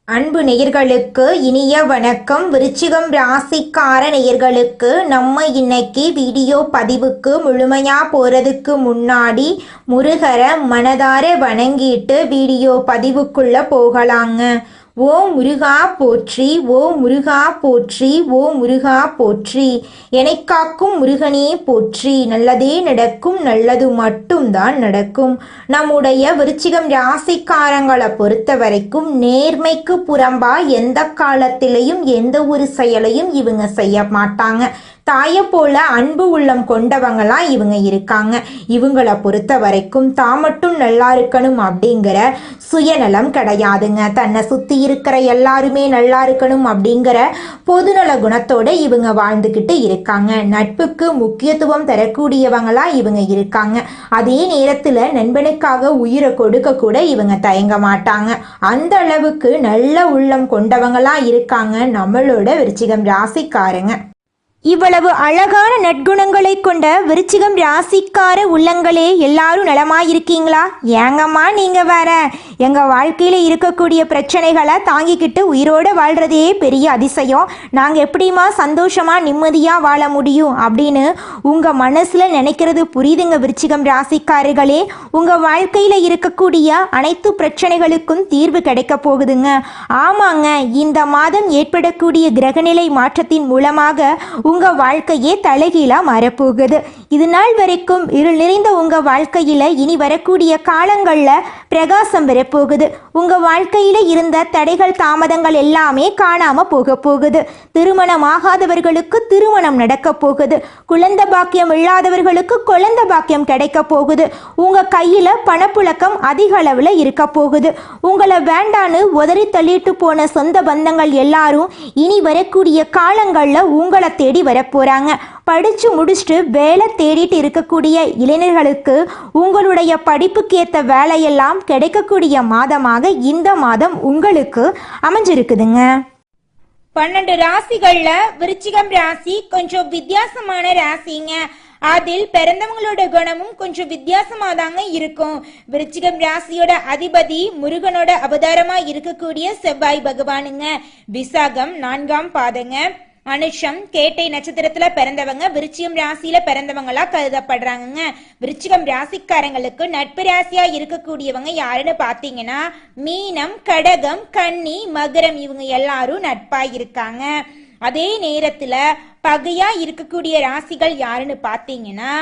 அன்பு நேயர்களுக்கு இனிய வணக்கம். விருச்சிகம் ராசிக்கார நேயர்களுக்கு நம்ம இன்னைக்கு வீடியோ பதிவுக்கு முழுமையா போறதுக்கு முன்னாடி முருகரை மனதார வணங்கிட்டு வீடியோ பதிவுக்குள்ள போகலாங்க. ஓ முருகா போற்றி, ஓ முருகா போற்றி, ஓ முருகா போற்றி, எனைக்காக்கும் முருகனே போற்றி. நல்லதே நடக்கும், நல்லது மட்டும்தான் நடக்கும். நம்முடைய விருச்சிகம் ராசிக்காரங்களை பொறுத்த வரைக்கும் நேர்மைக்கு புறம்பா எந்த காலத்திலையும் எந்த ஒரு செயலையும் இவங்க செய்ய மாட்டாங்க. தாயை போல அன்பு உள்ளம் கொண்டவங்களா இவங்க இருக்காங்க. இவங்களை பொறுத்த வரைக்கும் தான் மட்டும் நல்லா இருக்கணும் அப்படிங்கிற சுயநலம் கிடையாதுங்க. தன்னை சுற்றி இருக்கிற எல்லாருமே நல்லா இருக்கணும் அப்படிங்கிற பொதுநல குணத்தோட இவங்க வாழ்ந்துக்கிட்டு இருக்காங்க. நட்புக்கு முக்கியத்துவம் தரக்கூடியவங்களா இவங்க இருக்காங்க. அதே நேரத்தில் நண்பனுக்காக உயிரை கொடுக்க கூட இவங்க தயங்க மாட்டாங்க. அந்த அளவுக்கு நல்ல உள்ளம் கொண்டவங்களா இருக்காங்க நம்மளோட விருச்சிகம் ராசிக்காரங்க. இவ்வளவு அழகான நற்குணங்களை கொண்ட விருச்சிகம் ராசிக்கார உள்ளங்களே, எல்லாரும் நலமாயிருக்கீங்களா? ஏங்கம்மா நீங்க வேற, எங்க வாழ்க்கையில இருக்கக்கூடிய பிரச்சனைகளை தாங்கிக்கிட்டு உயிரோட வாழ்றதே பெரிய அதிசயம். நாங்க எப்படிமா சந்தோஷமா நிம்மதியா வாழ முடியும் அப்படின்னு உங்க மனசுல நினைக்கிறது புரியுதுங்க விருச்சிகம் ராசிக்காரர்களே. உங்க வாழ்க்கையில இருக்கக்கூடிய அனைத்து பிரச்சனைகளுக்கும் தீர்வு கிடைக்க போகுதுங்க. ஆமாங்க, இந்த மாதம் ஏற்படக்கூடிய கிரகநிலை மாற்றத்தின் மூலமாக உங்க வாழ்க்கையே தலைகீழா மாறப்போகுது. இது நாள் வரைக்கும் இருள் நிறைந்த உங்க வாழ்க்கையில இனி வரக்கூடிய காலங்கள்ல பிரகாசம் வரப்போகுது. உங்க வாழ்க்கையில இருந்த தடைகள் தாமதங்கள் எல்லாமே காணாம போக போகுது. திருமணம் ஆகாதவர்களுக்கு திருமணம் நடக்க போகுது. குழந்தை பாக்கியம் இல்லாதவர்களுக்கு குழந்தை பாக்கியம் கிடைக்க போகுது. உங்க கையில பணப்புழக்கம் அதிக அளவுல இருக்க போகுது. உங்களை வேண்டான்னு உதறி தள்ளிட்டு போன சொந்த பந்தங்கள் எல்லாரும் இனி வரக்கூடிய காலங்கள்ல உங்களை தேடி வரப்போறாங்க. படிச்சு முடிச்சுட்டு வேலை தேடிட்டு இருக்கக்கூடிய இளைஞர்களுக்கு உங்களுடைய படிப்புக்கு ஏற்ற வேலையெல்லாம் கிடைக்கக்கூடிய மாதமாக இந்த மாதம் உங்களுக்கு அமைஞ்சிருக்குதுங்க. 12 ராசிகள்ல விருச்சிகம் ராசி கொஞ்சம் வித்தியாசமான ராசிங்க. அதில் பிறந்தவங்களோட குணமும் கொஞ்சம் வித்தியாசமா தாங்க இருக்கும். விருச்சிகம் ராசியோட அதிபதி முருகனோட அவதாரமா இருக்கக்கூடிய செவ்வாய் பகவானுங்க. விசாகம் 4ஆம் பாதங்க. அனுஷம் கேட்டை நட்சத்திரத்துல பிறந்தவங்க விருச்சிகம் ராசியில பிறந்தவங்களா கருதப்படுறாங்க. விருச்சிகம் ராசிக்காரங்களுக்கு நட்பு ராசியா இருக்கக்கூடியவங்க யாருன்னு பாத்தீங்கன்னா மீனம், கடகம், கன்னி, மகரம், இவங்க எல்லாரும் நட்பா இருக்காங்க. அதே நேரத்துல பகையா இருக்கக்கூடிய ராசிகள் யாருன்னு பாத்தீங்கன்னா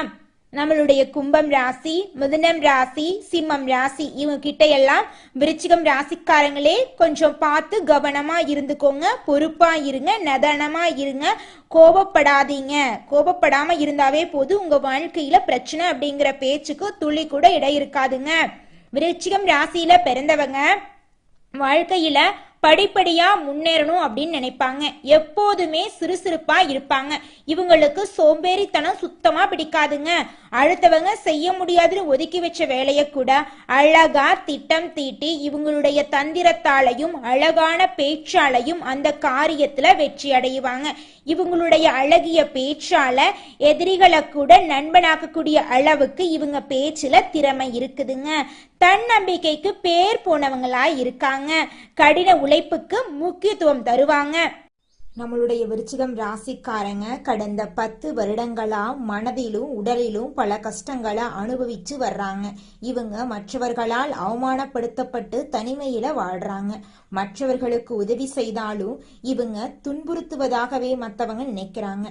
நம்மளுடைய கும்பம் ராசி, மிதுனம் ராசி, சிம்மம் ராசி, இவங்க கிட்ட எல்லாம் விருச்சிகம் ராசிக்காரங்களே கொஞ்சம் பார்த்து கவனமா இருந்துக்கோங்க. பொறுப்பா இருங்க, நிதானமா இருங்க, கோபப்படாதீங்க. கோபப்படாம இருந்தாவே போது உங்க வாழ்க்கையில பிரச்சனை அப்படிங்கிற பேச்சுக்கு துளி கூட இடம் இருக்காதுங்க. விருச்சிகம் ராசியில பிறந்தவங்க வாழ்க்கையில படிப்படியா முன்னேறணும் அப்படின்னு நினைப்பாங்க. எப்போதுமே சுறுசுறுப்பா இருப்பாங்க. இவங்களுக்கு சோம்பேறித்தனம் சுத்தமா பிடிக்காதுங்க. அடுத்தவங்க செய்ய முடியாதுன்னு ஒதுக்கி வச்ச வேலையை கூட அழகா திட்டம் தீட்டி இவங்களுடைய தந்திரத்தாலையும் அழகான பேச்சாலையும் அந்த காரியத்துல வெற்றி அடைவாங்க. இவங்களுடைய அழகிய பேச்சால எதிரிகளை கூட நண்பனாக்கக்கூடிய அளவுக்கு இவங்க பேச்சுல திறமை இருக்குதுங்க. தன்னம்பிக்கைக்கு பேர் போனவங்களா இருக்காங்க. கடின உழைப்புக்கு முக்கியத்துவம் தருவாங்க. நம்மளுடைய விருச்சிகம் ராசிக்காரங்க கடந்த 10 வருடங்களா மனதிலும் உடலிலும் பல கஷ்டங்களை அனுபவிச்சு வர்றாங்க. இவங்க மற்றவர்களால் அவமானப்படுத்தப்பட்டு தனிமையில வாழ்றாங்க. மற்றவர்களுக்கு உதவி செய்தாலும் இவங்க துன்புறுத்துவதாகவே மற்றவங்க நினைக்கிறாங்க.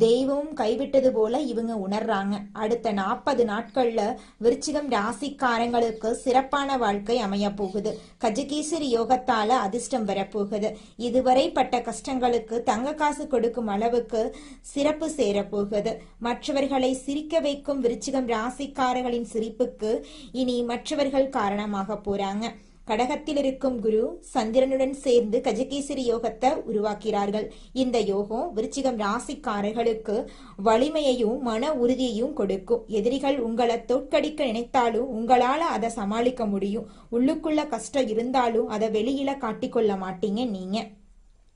தெய்வமும் கைவிட்டது போல இவங்க உணர்றாங்க. அடுத்த 40 நாட்கள்ல விருச்சிகம் ராசிக்காரங்களுக்கு சிறப்பான வாழ்க்கை அமைய போகுது. கஜகேசரி யோகத்தால அதிர்ஷ்டம் வரப்போகுது. இதுவரை பட்ட கஷ்டங்களுக்கு தங்க காசு கொடுக்கும் அளவுக்கு சிறப்பு சேரப்போகுது. மற்றவர்களை சிரிக்க வைக்கும் விருச்சிகம் ராசிக்காரர்களின் சிரிப்புக்கு இனி மற்றவர்கள் காரணமாக போறாங்க. கடகத்தில் இருக்கும் குரு சந்திரனுடன் சேர்ந்து கஜகேசரி யோகத்தை உருவாக்கிறார்கள். இந்த யோகம் விருச்சிகம் ராசிக்காரர்களுக்கு வலிமையையும் மன உறுதியையும் கொடுக்கும். எதிரிகள் உங்களை தோற்கடிக்க நினைத்தாலும் உங்களால அதை சமாளிக்க முடியும். உள்ளுக்குள்ள கஷ்டம் இருந்தாலும் அதை வெளியில காட்டிக்கொள்ள மாட்டீங்க நீங்க.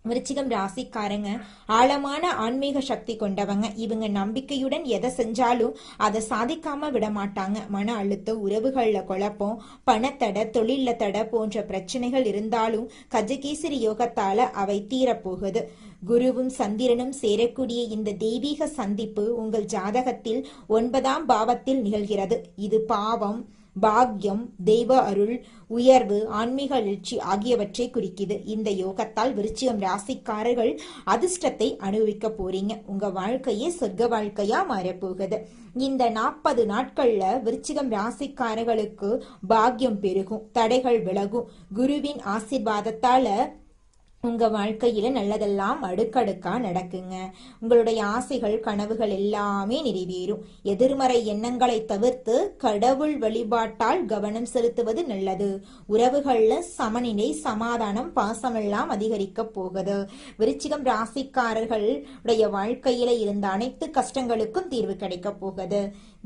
விருச்சிகம் ராசிக்காரங்க ஆழமான ஆன்மீக சக்தி கொண்டவங்க. இவங்க நம்பிக்கையுடன் எதை செஞ்சாலும் அதை சாதிக்காம விட மாட்டாங்க. மன அழுத்தம், உறவுகள்ல குழப்பம், பணத்தடை, தொழில தடை போன்ற பிரச்சனைகள் இருந்தாலும் கஜகேசரி யோகத்தால அவை தீரப்போகுது. குருவும் சந்திரனும் சேரக்கூடிய இந்த தெய்வீக சந்திப்பு உங்கள் ஜாதகத்தில் 9ஆம் பாவத்தில் நிகழ்கிறது. இது பாவம், பாக்யம், தெய்வ அருள், உயர்வு, ஆன்மீக எழுச்சி ஆகியவற்றை குறிக்குது. இந்த யோகத்தால் விருச்சிகம் ராசிக்காரர்கள் அதிர்ஷ்டத்தை அனுபவிக்க போறீங்க. உங்க வாழ்க்கையே சொர்க்க வாழ்க்கையா மாறப்போகுது. இந்த 40 நாட்கள்ல விருச்சிகம் ராசிக்காரர்களுக்கு பாக்யம் பெருகும், தடைகள் விலகும். குருவின் ஆசீர்வாதத்தால உங்க வாழ்க்கையில நல்லதெல்லாம் அடுக்கடுக்கா நடக்குங்க. உங்களுடைய ஆசைகள், கனவுகள் எல்லாமே நிறைவேறும். எதிர்மறை எண்ணங்களை தவிர்த்து கடவுள் வழிபாட்டால் கவனம் செலுத்துவது நல்லது. உறவுகள்ல சமநிலை, சமாதானம், பாசமெல்லாம் அதிகரிக்க போகுது. விருச்சிகம் ராசிக்காரர்களுடைய வாழ்க்கையில இருந்த அனைத்து கஷ்டங்களுக்கும் தீர்வு கிடைக்க போகுது.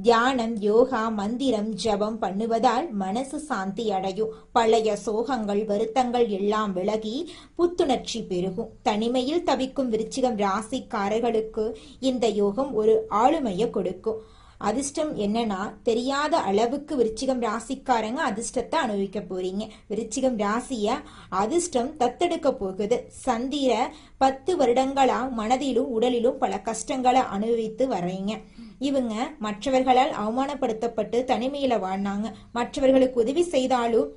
தியானம், யோகா, மந்திரம், ஜபம் பண்ணுவதால் மனசு சாந்தி அடையும். பழைய சோகங்கள், வருத்தங்கள் எல்லாம் விலகி புத்துணர்ச்சி பெருகும். தனிமையில் தவிக்கும் விருச்சிகம் ராசிக்காரர்களுக்கு இந்த யோகம் ஒரு ஆளுமையை கொடுக்கும். அதிர்ஷ்டம் என்னன்னா, தெரியாத அளவுக்கு விருச்சிகம் ராசிக்காரங்க அதிர்ஷ்டத்தை அனுபவிக்க போறீங்க. விருச்சிகம் ராசிய அதிர்ஷ்டம் தத்தெடுக்க போகுது. சந்திர 10 வருடங்களா மனதிலும் உடலிலும் பல கஷ்டங்களை அனுபவித்து வர்றீங்க. இவங்க மற்றவர்களால் அவமானப்படுத்தப்பட்டு தனிமையில வாழ்ந்தாங்க. மற்றவர்களுக்கு உதவி செய்தாலும்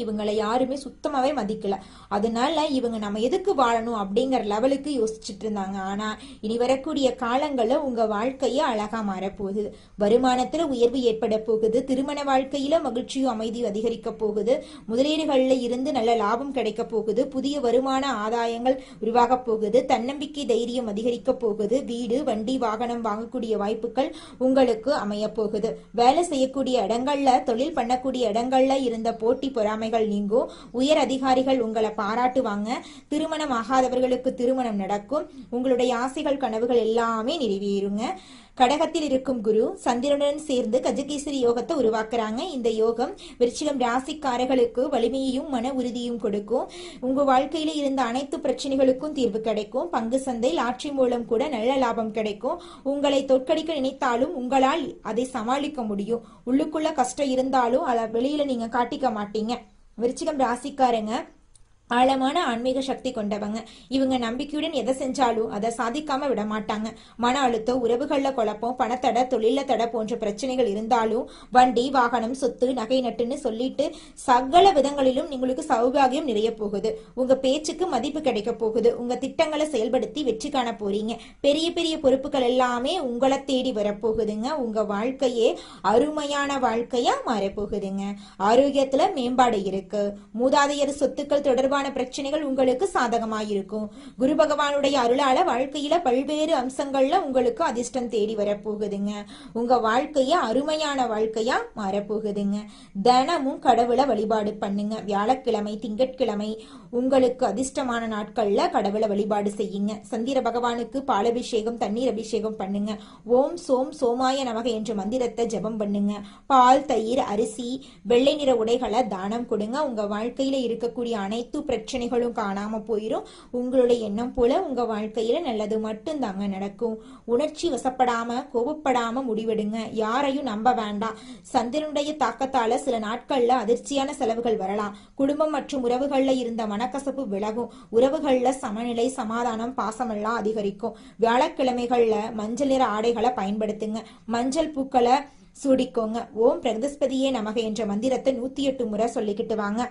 இவங்களை யாருமே சுத்தமாவே மதிக்கல. அதனால இவங்க நம்ம எதுக்கு வாழணும் அப்படிங்கிற லெவலுக்கு யோசிச்சுட்டு இருந்தாங்க. ஆனா இனி வரக்கூடிய காலங்கள்ல உங்க வாழ்க்கைய அழகா மாறப்போகுது. வருமானத்துல உயர்வு ஏற்பட போகுது. திருமண வாழ்க்கையில மகிழ்ச்சியும் அமைதியும் அதிகரிக்க போகுது. முதலீடுகள்ல இருந்து நல்ல லாபம் கிடைக்க போகுது. புதிய வருமான ஆதாயங்கள் உருவாக போகுது. தன்னம்பிக்கை, தைரியம் அதிகரிக்க போகுது. வீடு, வண்டி, வாகனம் வாங்கக்கூடிய வாய்ப்புகள் உங்களுக்கு அமைய போகுது. வேலை செய்யக்கூடிய இடங்கள்ல, தொழில் பண்ணக்கூடிய இடங்கள்ல இருந்த போட்டி பொறாமைகள் நீங்கும். உயர் அதிகாரிகள் உங்களை பாராட்டுவாங்க. திருமணம் ஆகாதவர்களுக்கு திருமணம் நடக்கும். உங்களுடைய ஆசைகள், கனவுகள் எல்லாமே நிறைவேறுங்க. கடகத்தில் இருக்கும் குரு சந்திரனுடன் சேர்ந்து கஜகேசரி யோகத்தை உருவாக்குறாங்க. இந்த யோகம் விருச்சிகம் ராசிக்காரர்களுக்கு வலிமையையும் மன உறுதியும் கொடுக்கும். உங்க வாழ்க்கையில இருந்த அனைத்து பிரச்சனைகளுக்கும் தீர்வு கிடைக்கும். பங்கு சந்தை, லாட்சி மூலம் கூட நல்ல லாபம் கிடைக்கும். உங்களை தோற்கடிக்க நினைத்தாலும் உங்களால் அதை சமாளிக்க முடியும். உள்ளுக்குள்ள கஷ்டம் இருந்தாலும் அதை வெளியில நீங்க காட்டிக்க மாட்டீங்க. விருச்சிகம் ராசிக்காரங்க ஆழமான ஆன்மீக சக்தி கொண்டவங்க. இவங்க நம்பிக்கையுடன் எதை செஞ்சாலும் அதை சாதிக்காம விட மாட்டாங்க. மன அழுத்தம், உறவுகள்ல குழப்பம், பணத்தடை, தொழில தடை போன்ற பிரச்சனைகள் இருந்தாலும் வண்டி, வாகனம், சொத்து, நகை நட்டுன்னு சொல்லிட்டு சகல விதங்களிலும் உங்களுக்கு சௌபாகியம் நிறைய போகுது. உங்க பேச்சுக்கு மதிப்பு கிடைக்க போகுது. உங்க திட்டங்களை செயல்படுத்தி வெற்றி காண போறீங்க. பெரிய பெரிய பொறுப்புகள் எல்லாமே உங்களை தேடி வரப்போகுதுங்க. உங்க வாழ்க்கையே அருமையான வாழ்க்கையா மாறப்போகுதுங்க. ஆரோக்கியத்துல மேம்பாடு இருக்கு. மூதாதையர் சொத்துக்கள் தொடர்பான பிரச்சனைகள் உங்களுக்கு சாதகமாயிருக்கும். குரு பகவானுடைய அருளால வாழ்க்கையில பல்வேறு அம்சங்கள்ல உங்களுக்கு அதிர்ஷ்டம் தேடி வரப்போகுதுங்க. உங்க வாழ்க்கைய அருமையான வாழ்க்கையா மாறப்போகுதுங்க. தினமும் கடவுளை வழிபாடு பண்ணுங்க. வியாழக்கிழமை, திங்கட்கிழமை உங்களுக்கு அதிர்ஷ்டமான நாட்கள்ல கடவுளை வழிபாடு செய்யுங்க. சந்திர பகவானுக்கு பாலபிஷேகம், தண்ணீர் அபிஷேகம் பண்ணுங்க. ஓம் சோம் சோமாய நமக என்ற மந்திரத்தை ஜபம் பண்ணுங்க. பால், தயிர், அரிசி, வெள்ளை நிற உடைகளை தானம் கொடுங்க. உங்க வாழ்க்கையில இருக்கக்கூடிய அனைத்து பிரச்சனைகளும் காணாம போயிரும். உங்களுடைய எண்ணம் போல உங்க வாழ்க்கையில நல்லது மட்டும் தாங்க நடக்கும். உணர்ச்சி வசப்படாம, கோபப்படாம முடிவெடுங்க. யாரையும் நம்ப வேண்டாம். சந்திரனுடைய தாக்கத்தால சில நாட்கள்ல அதிர்ச்சியான செலவுகள் வரலாம். குடும்பம் மற்றும் உறவுகள்ல இருந்த மனக்கசப்பு விலகும். உறவுகள்ல சமநிலை, சமாதானம், பாசமெல்லாம் அதிகரிக்கும். வியாழக்கிழமைகள்ல மஞ்சள் நிற ஆடைகளை பயன்படுத்துங்க. மஞ்சள் பூக்களை சூடிக்கோங்க. ஓம் பிரகஸ்பதியே நமக என்ற மந்திரத்தை 108 முறை சொல்லிக்கிட்டு வாங்க.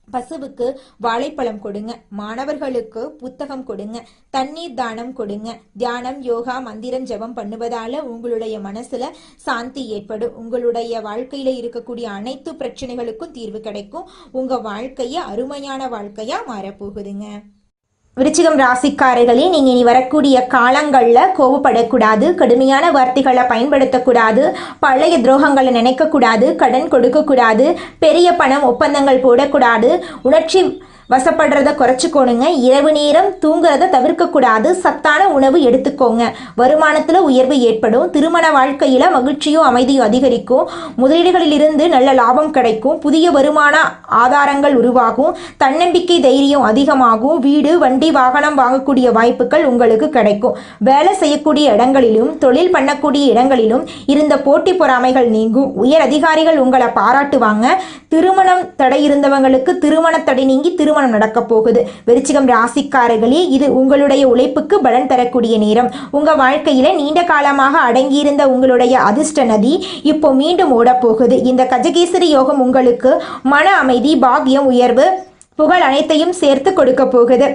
பசுவுக்கு வாழைப்பழம் கொடுங்க. மாணவர்களுக்கு புத்தகம் கொடுங்க. தண்ணீர் தானம் கொடுங்க. தியானம், யோகா, மந்திரம் ஜபம் பண்ணுவதால உங்களுடைய மனசுல சாந்தி ஏற்படும். உங்களுடைய வாழ்க்கையில இருக்கக்கூடிய அனைத்து பிரச்சனைகளுக்கும் தீர்வு கிடைக்கும். உங்க வாழ்க்கைய அருமையான வாழ்க்கையா மாறப்போகுதுங்க. விருச்சிகம் ராசிக்காரர்களே, நீங்க இனி வரக்கூடிய காலங்கள்ல கோபப்படக்கூடாது. கடுமையான வார்த்தைகளை பயன்படுத்தக்கூடாது. பழைய துரோகங்களை நினைக்க கூடாது. கடன் கொடுக்க கூடாது. பெரிய பணம் ஒப்பந்தங்கள் போடக்கூடாது. உணர்ச்சி வசப்படுறத குறைச்சிக்கோணுங்க. இரவு நேரம் தூங்குறத தவிர்க்கக்கூடாது. சத்தான உணவு எடுத்துக்கோங்க. வருமானத்தில் உயர்வு ஏற்படும். திருமண வாழ்க்கையில் மகிழ்ச்சியும் அமைதியும் அதிகரிக்கும். முதலீடுகளிலிருந்து நல்ல லாபம் கிடைக்கும். புதிய வருமான ஆதாரங்கள் உருவாகும். தன்னம்பிக்கை தைரியம் அதிகமாகும். வீடு வண்டி வாகனம் வாங்கக்கூடிய வாய்ப்புகள் உங்களுக்கு கிடைக்கும். வேலை செய்யக்கூடிய இடங்களிலும் தொழில் பண்ணக்கூடிய இடங்களிலும் இருந்த போட்டி பொறாமைகள் நீங்கும். உயர் அதிகாரிகள் உங்களை பாராட்டுவாங்க. திருமணம் தடை இருந்தவங்களுக்கு திருமண தடை நீங்கி திருமணம் நடக்க போகுது. விருச்சிகம் ராசிக்காரர்களே, இது உங்களுடைய உழைப்புக்கு பலன் தரக்கூடிய நேரம். உங்க வாழ்க்கையில நீண்ட காலமாக அடங்கியிருந்த உங்களுடைய அதிர்ஷ்ட நதி இப்போ மீண்டும் ஓட போகுது. இந்த கஜகேசரி யோகம் உங்களுக்கு மன அமைதி, பாக்கியம், உயர்வு, புகழ் அனைத்தையும் சேர்த்து கொடுக்க போகுது.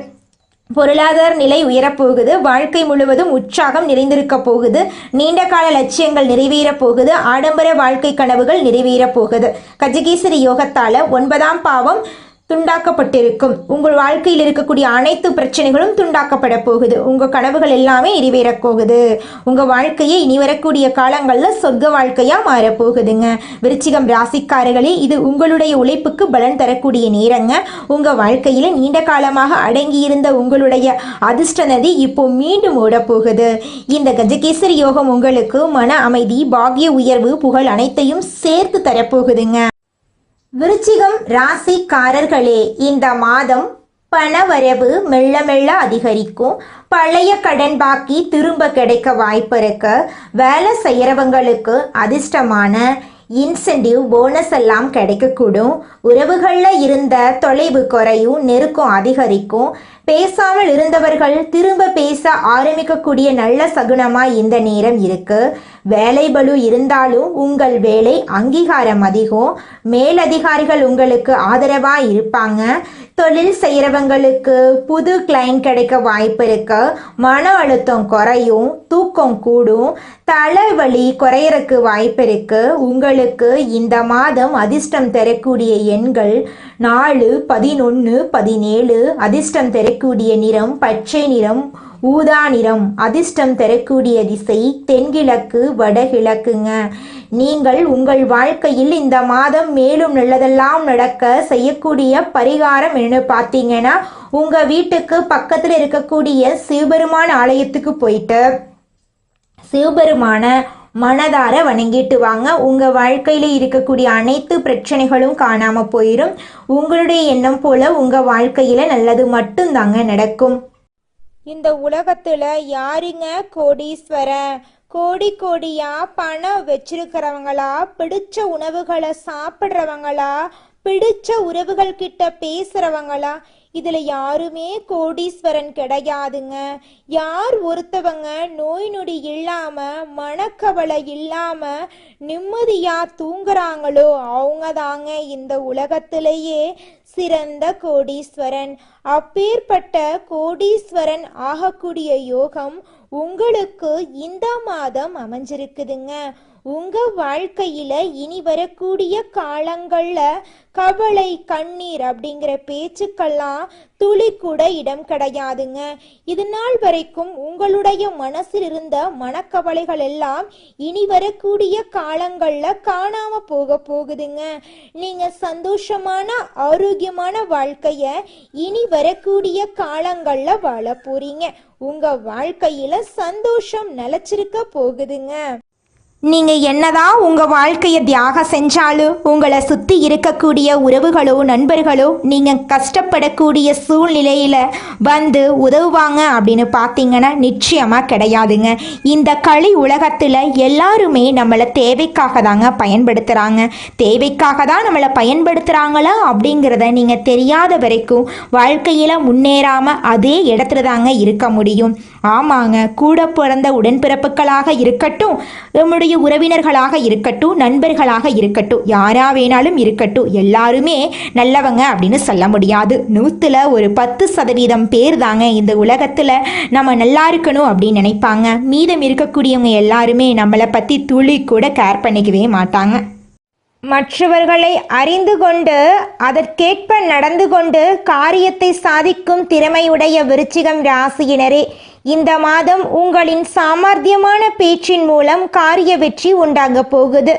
பொருளாதார நிலை உயரப்போகுது. வாழ்க்கை முழுவதும் உற்சாகம் நிறைந்திருக்க போகுது. நீண்ட கால லட்சியங்கள் நிறைவேறப் போகுது. ஆடம்பர வாழ்க்கை கனவுகள் நிறைவேறப் போகுது. கஜகேசரி யோகத்தால 9ஆம் பாவம் துண்டாக்கப்பட்டிருக்கும். உங்கள் வாழ்க்கையில் இருக்கக்கூடிய அனைத்து பிரச்சனைகளும் துண்டாக்கப்பட போகுது. உங்கள் கனவுகள் எல்லாமே நிறைவேறப் போகுது. உங்கள் வாழ்க்கையை இனி வரக்கூடிய காலங்களில் சொர்க்க வாழ்க்கையாக மாறப்போகுதுங்க. விருச்சிகம் ராசிக்காரர்களே, இது உங்களுடைய உழைப்புக்கு பலன் தரக்கூடிய நேரங்க. உங்கள் வாழ்க்கையில் நீண்ட காலமாக அடங்கியிருந்த உங்களுடைய அதிர்ஷ்ட நதி இப்போ மீண்டும் ஓடப்போகுது. இந்த கஜகேசரி யோகம் உங்களுக்கு மன அமைதி, பாக்கிய உயர்வு, புகழ் அனைத்தையும் சேர்த்து தரப்போகுதுங்க. விருச்சிகம் ராசிக்காரர்களே, இந்த மாதம் பணவரவு மெல்ல மெல்ல அதிகரிக்கும். பழைய கடன் பாக்கி திரும்ப கிடைக்க வாய்ப்பு இருக்கு. வேலை செய்கிறவங்களுக்கு அதிர்ஷ்டமான இன்சென்டிவ் போனஸ் எல்லாம் கிடைக்கக்கூடும். உறவுகளில் இருந்த தொலைவு குறையும், நெருக்கம் அதிகரிக்கும். பேசாமல் இருந்தவர்கள் திரும்ப பேச ஆரம்பிக்கக்கூடிய நல்ல சகுனமாக இந்த நேரம் இருக்கு. வேலை பளு இருந்தாலும் உங்கள் வேலை அங்கீகாரம் அதிகம். மேலதிகாரிகள் உங்களுக்கு ஆதரவாக இருப்பாங்க. தொழில் செய்கிறவங்களுக்கு புது கிளைண்ட் கிடைக்க வாய்ப்பு இருக்கு. மன அழுத்தம் குறையும், தூக்கம் கூடும், தலைவலி குறையறக்கு வாய்ப்பு இருக்கு. உங்களுக்கு இந்த மாதம் அதிர்ஷ்டம் தரக்கூடிய எண்கள் 4, 11, 17. அதிர்ஷ்டம் தரக்கூடிய நிறம் பச்சை நிறம், ஊதா நிறம். அதிர்ஷ்டம் தரக்கூடிய திசை தென்கிழக்கு, வடகிழக்குங்க. நீங்கள் உங்கள் வாழ்க்கையில் இந்த மாதம் மேலும் நல்லதெல்லாம் நடக்க செய்யக்கூடிய பரிகாரம் என்ன பார்த்தீங்கன்னா, உங்கள் வீட்டுக்கு பக்கத்தில் இருக்கக்கூடிய சிவபெருமான் ஆலயத்துக்கு போயிட்டு சிவபெருமான மனதார வணங்கிட்டு வாங்க. உங்கள் வாழ்க்கையில் இருக்கக்கூடிய அனைத்து பிரச்சனைகளும் காணாமல் போயிடும். உங்களுடைய எண்ணம் போல உங்கள் வாழ்க்கையில் நல்லது மட்டும்தாங்க நடக்கும். இந்த உலகத்துல யாருங்க கோடீஸ்வரன்? கோடி கோடியா பணம் வச்சிருக்கிறவங்களா, பிடிச்ச உணவுகளை சாப்பிட்றவங்களா, பிடிச்ச உறவுகள் கிட்ட பேசுறவங்களா? இதுல யாருமே கோடீஸ்வரன் கிடையாதுங்க. யார் ஒருத்தவங்க நோய் நொடி இல்லாம, மனக்கவலை இல்லாம நிம்மதியா தூங்குறாங்களோ அவங்க தாங்க இந்த உலகத்திலேயே சிறந்த கோடீஸ்வரன். அப்பேற்பட்ட கோடீஸ்வரன் ஆகக்கூடிய யோகம் உங்களுக்கு இந்த மாதம் அமைஞ்சிருக்குதுங்க. உங்க வாழ்க்கையில இனி வரக்கூடிய காலங்கள்ல கவலை, கண்ணீர் அப்படிங்கிற பேச்சுக்கெல்லாம் துளி கூட இடம் கிடையாதுங்க. இது நாள் வரைக்கும் உங்களுடைய மனசில் இருந்த மனக்கவலைகள் எல்லாம் இனி வரக்கூடிய காலங்கள்ல காணாம போகுதுங்க. நீங்க சந்தோஷமான ஆரோக்கியமான வாழ்க்கைய இனி வரக்கூடிய காலங்கள்ல வாழ போறீங்க. உங்க வாழ்க்கையில சந்தோஷம் நிலைச்சிருக்க போகுதுங்க. நீங்கள் என்னதான் உங்கள் வாழ்க்கையை தியாகம் செஞ்சாலும் உங்களை சுற்றி இருக்கக்கூடிய உறவுகளோ நண்பர்களோ நீங்கள் கஷ்டப்படக்கூடிய சூழ்நிலையில் வந்து உதவுவாங்க அப்படின்னு பார்த்தீங்கன்னா நிச்சயமாக கிடையாதுங்க. இந்த களி உலகத்தில் எல்லாருமே நம்மளை தேவைக்காக தாங்க பயன்படுத்துகிறாங்க. தேவைக்காக தான் நம்மளை பயன்படுத்துகிறாங்களா அப்படிங்கிறத நீங்கள் தெரியாத வரைக்கும் வாழ்க்கையில் முன்னேறாமல் அதே இடத்துல தாங்க இருக்க முடியும். ஆமாங்க, கூட பிறந்த உடன்பிறப்புகளாக இருக்கட்டும், நம்முடைய உறவினர்களாக இருக்கட்டும், நண்பர்களாக இருக்கட்டும், யாரா வேணாலும் இருக்கட்டும், எல்லாருமே நல்லவங்க அப்படின்னு சொல்ல முடியாது. 100ல் ஒரு 10% பேர் தாங்க இந்த உலகத்தில் நம்ம நல்லா இருக்கணும் அப்படின்னு நினைப்பாங்க. மீதம் இருக்கக்கூடியவங்க எல்லாருமே நம்மளை பற்றி துளி கூட கேர் பண்ணிக்கவே மாட்டாங்க. மற்றவர்களை அறிந்து கொண்டு அதற்கேற்ப நடந்து கொண்டு காரியத்தை சாதிக்கும் திறமையுடைய விருச்சிகம் ராசியினரே, இந்த மாதம் உங்களின் சாமர்த்தியமான பேச்சின் மூலம் காரிய வெற்றி உண்டாக போகுது.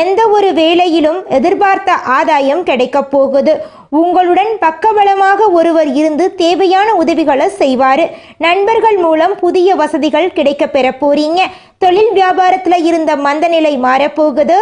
எந்த ஒரு வேலையிலும் எதிர்பார்த்த ஆதாயம் கிடைக்கப் போகுது. உங்களுடன் பக்கபலமாக ஒருவர் இருந்து தேவையான உதவிகளை செய்வார். நண்பர்கள் மூலம் புதிய வசதிகள் கிடைக்க பெற போறீங்க. தொழில் வியாபாரத்தில் இருந்த மந்த நிலை மாறப்போகுது.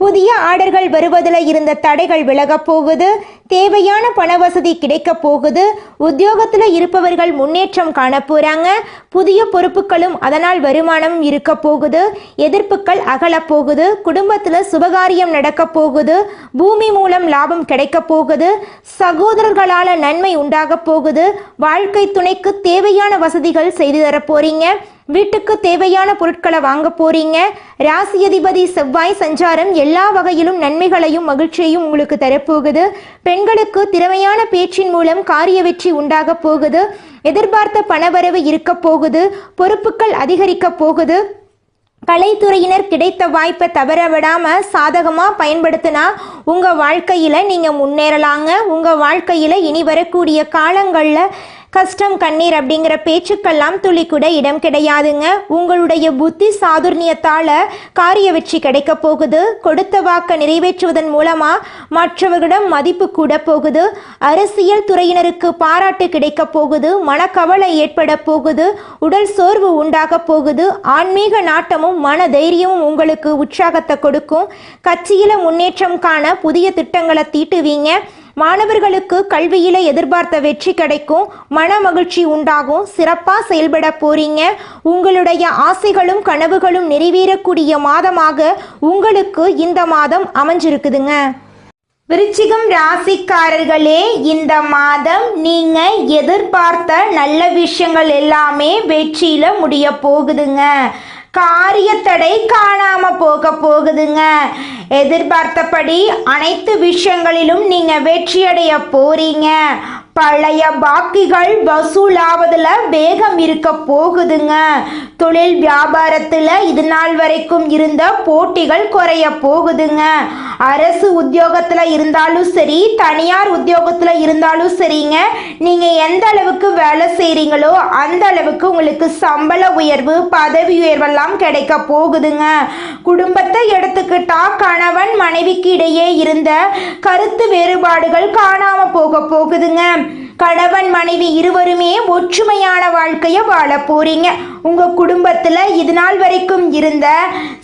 புதிய ஆர்டர்கள் வருவதில் இருந்த தடைகள் விலகப் போகுது. தேவையான பண வசதி கிடைக்க போகுது. உத்தியோகத்தில் இருப்பவர்கள் முன்னேற்றம் காண போறாங்க. புதிய பொறுப்புகளும் அதனால் வருமானமும் இருக்க போகுது. எதிர்ப்புகள் அகலப் போகுது. குடும்பத்தில் சுபகாரியம் நடக்க போகுது. பூமி மூலம் லாபம் கிடைக்க போகுது. சகோதரர்களால் நன்மை உண்டாக போகுது. வாழ்க்கை துணைக்கு தேவையான வசதிகள் செய்து தர போறீங்க. வீட்டுக்கு தேவையான பொருட்களை வாங்க போறீங்க. ராசி அதிபதி செவ்வாய் சஞ்சாரம் எல்லா வகையிலும் நன்மைகளையும் மகிழ்ச்சியையும் உங்களுக்கு தரப்போகுது. பெண்களுக்கு திறமையான பேச்சின் மூலம் காரிய வெற்றி உண்டாக போகுது. எதிர்பார்த்த பணவரவு இருக்க போகுது. பொறுப்புகள் அதிகரிக்க போகுது. கலைத்துறையினர் கிடைத்த வாய்ப்பை தவற விடாம சாதகமா பயன்படுத்தினா உங்க வாழ்க்கையில நீங்க முன்னேறலாங்க. உங்க வாழ்க்கையில இனி வரக்கூடிய காலங்கள்ல கஷ்டம் கண்ணீர் அப்படிங்கிற பேச்சுக்கெல்லாம் துளி கூட இடம் கிடையாதுங்க. உங்களுடைய புத்தி சாதுர்ணியத்தால காரிய வெற்றி கிடைக்க போகுது. கொடுத்த வாக்கை நிறைவேற்றுவதன் மூலமா மற்றவர்களிடம் மதிப்பு கூட போகுது. அரசியல் துறையினருக்கு பாராட்டு கிடைக்க போகுது. மனக்கவலை ஏற்பட போகுது. உடல் சோர்வு உண்டாக போகுது. ஆன்மீக நாட்டமும் மன தைரியமும் உங்களுக்கு உற்சாகத்தை கொடுக்கும். கட்சியில முன்னேற்றம் காண புதிய திட்டங்களை தீட்டுவீங்க. மாணவர்களுக்கு கல்வியில எதிர்பார்த்த வெற்றி கிடைக்கும். மன மகிழ்ச்சி உண்டாகும். சிறப்பா செயல்பட போறீங்க. உங்களுடைய ஆசைகளும் கனவுகளும் நிறைவேறக்கூடிய மாதமாக உங்களுக்கு இந்த மாதம் அமைஞ்சிருக்குதுங்க. விருச்சிகம் ராசிக்காரர்களே, இந்த மாதம் நீங்க எதிர்பார்த்த நல்ல விஷயங்கள் எல்லாமே வெற்றியில முடிய போகுதுங்க. காரியத்தடை காணாம போக போகுதுங்க. எதிர்பார்த்தபடி அனைத்து விஷயங்களிலும் நீங்க வெற்றியடைய போறீங்க. பழைய பாக்கிகள் வசூலாவதுல வேகம் இருக்க போகுதுங்க. தொழில் வியாபாரத்துல இது நாள் வரைக்கும் இருந்த போட்டிகள் குறைய போகுதுங்க. அரசு உத்தியோகத்துல இருந்தாலும் சரி, தனியார் உத்தியோகத்துல இருந்தாலும் சரிங்க, நீங்க எந்த அளவுக்கு வேலை செய்றீங்களோ அந்த அளவுக்கு உங்களுக்கு சம்பள உயர்வு, பதவி உயர்வெல்லாம் கிடைக்க போகுதுங்க. குடும்பத்தை எடுத்துக்கிட்டா கணவன் மனைவிக்கு இடையே இருந்த கருத்து வேறுபாடுகள் காணாம போக போகுதுங்க. கணவன் மனைவி இருவருமே ஒற்றுமையான வாழ்க்கைய வாழ போறீங்க. உங்க குடும்பத்துல இது நாள் வரைக்கும் இருந்த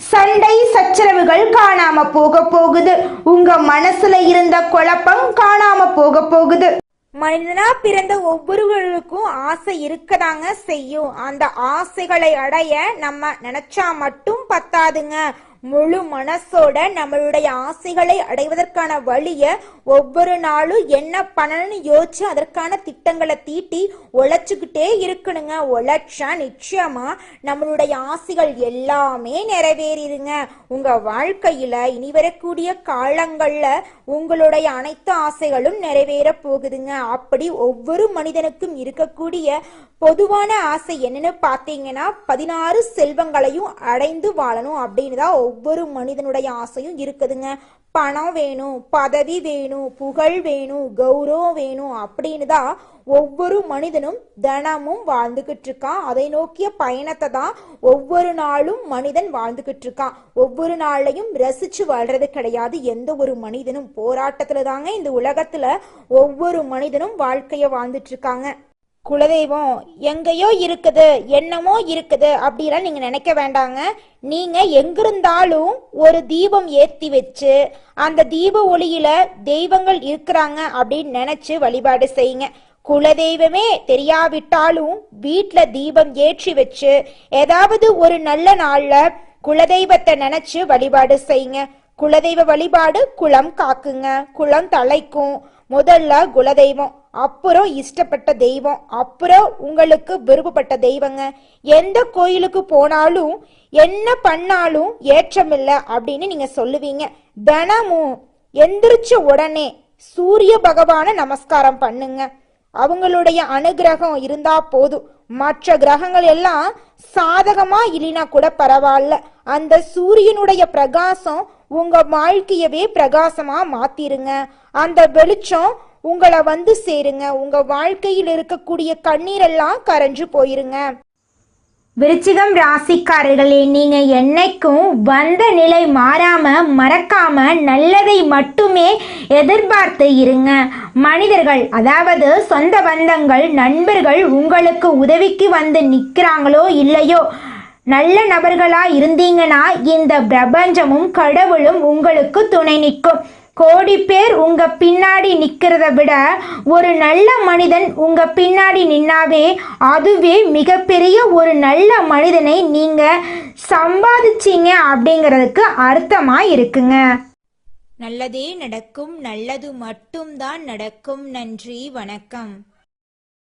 சண்டை சச்சரவுகள் காணாம போக போகுது. உங்க மனசுல இருந்த குழப்பம் காணாம போக போகுது. மனிதனா பிறந்த ஒவ்வொருவருக்கும் ஆசை இருக்கதாங்க செய்யும். அந்த ஆசைகளை அடைய நம்ம நினைச்சா மட்டும் பத்தாதுங்க. முழு மனசோட நம்மளுடைய ஆசைகளை அடைவதற்கான வழிய ஒவ்வொரு நாளும் என்ன பண்ணணும்னு யோசிச்சு அதற்கான திட்டங்களை தீட்டி உழைச்சுக்கிட்டே இருக்கணுங்க. உழைச்சா நிச்சயமா நம்மளுடைய ஆசைகள் எல்லாமே நிறைவேறிடுங்க. உங்க வாழ்க்கையில இனி வரக்கூடிய காலங்கள்ல உங்களுடைய அனைத்து ஆசைகளும் நிறைவேற போகுதுங்க. அப்படி ஒவ்வொரு மனிதனுக்கும் இருக்கக்கூடிய பொதுவான ஆசை என்னன்னு பார்த்தீங்கன்னா 16 செல்வங்களையும் அடைந்து வாழணும் அப்படின்னு தான் ஒவ்வொரு மனிதனுடைய ஆசையும் இருக்குதுங்க. பணம் வேணும், பதவி வேணும், புகழ் வேணும், கௌரவம் வேணும் அப்படின்னு தான் ஒவ்வொரு மனிதனும் தினமும் வாழ்ந்துகிட்டு இருக்கான். அதை நோக்கிய பயணத்தை தான் ஒவ்வொரு நாளும் மனிதன் வாழ்ந்துகிட்டு இருக்கான். ஒவ்வொரு நாளையும் ரசிச்சு வாழ்றது கிடையாது. எந்த ஒரு மனிதனும் போராட்டத்துல தாங்க இந்த உலகத்துல ஒவ்வொரு மனிதனும் வாழ்க்கைய வாழ்ந்துட்டு இருக்காங்க. குலதெய்வம் எங்கேயோ இருக்குது, என்னமோ இருக்குது அப்படிலாம் நீங்க நினைக்க வேண்டாங்க. நீங்க எங்கிருந்தாலும் ஒரு தீபம் ஏத்தி வச்சு அந்த தீப ஒளியில தெய்வங்கள் இருக்கிறாங்க அப்படின்னு நினைச்சு வழிபாடு செய்யுங்க. குலதெய்வமே தெரியாவிட்டாலும் வீட்டுல தீபம் ஏற்றி வச்சு ஏதாவது ஒரு நல்ல நாள்ல குலதெய்வத்தை நினைச்சு வழிபாடு செய்யுங்க. குலதெய்வ வழிபாடு குலம் காக்குங்க, குலம் தலைக்கும். முதல்ல குலதெய்வம், அப்புறம் இஷ்டப்பட்ட தெய்வம், அப்புறம் உங்களுக்கு விருப்பப்பட்ட தெய்வங்க. எந்த கோயிலுக்கு போனாலும் என்ன பண்ணாலும் ஏற்றமில்லை அப்படின்னு நீங்க சொல்லுவீங்க. தினமும் எந்திரிச்ச உடனே சூரிய பகவான நமஸ்காரம் பண்ணுங்க. அவங்களுடைய அனுகிரகம் இருந்தா போதும். மற்ற கிரகங்கள் எல்லாம் சாதகமா இல்லைனா கூட பரவாயில்ல, அந்த சூரியனுடைய பிரகாசம் உங்க வாழ்க்கையவே பிரகாசமா மாத்திருங்க. அந்த வெளிச்சம் உங்களை வந்து சேருங்க. உங்க வாழ்க்கையில் இருக்கக்கூடிய கண்ணீரெல்லாம் கரைஞ்சு போயிருங்க. விருச்சிகம் ராசிக்காரர்களே, நீங்க என்னைக்கும் வந்த நிலை மாறாம மறக்காம நல்லதை மட்டுமே எதிர்பார்த்து இருங்க. மனிதர்கள், அதாவது சொந்த பந்தங்கள், நண்பர்கள் உங்களுக்கு உதவிக்கு வந்து நிற்கிறாங்களோ இல்லையோ, நல்ல நபர்களா இருந்தீங்கன்னா இந்த பிரபஞ்சமும் கடவுளும் உங்களுக்கு துணை நிற்கும். கோடி பேர் உங்க பின்னாடி நிக்கிறத விட ஒரு நல்ல மனிதன் உங்க பின்னாடி நின்னாவே அதுவே மிகப்பெரிய ஒரு நல்ல மனிதனை நீங்க சம்பாதிச்சீங்க அப்படிங்கிறதுக்கு அர்த்தமா இருக்குங்க. நல்லதே நடக்கும், நல்லது மட்டும்தான் நடக்கும். நன்றி, வணக்கம்.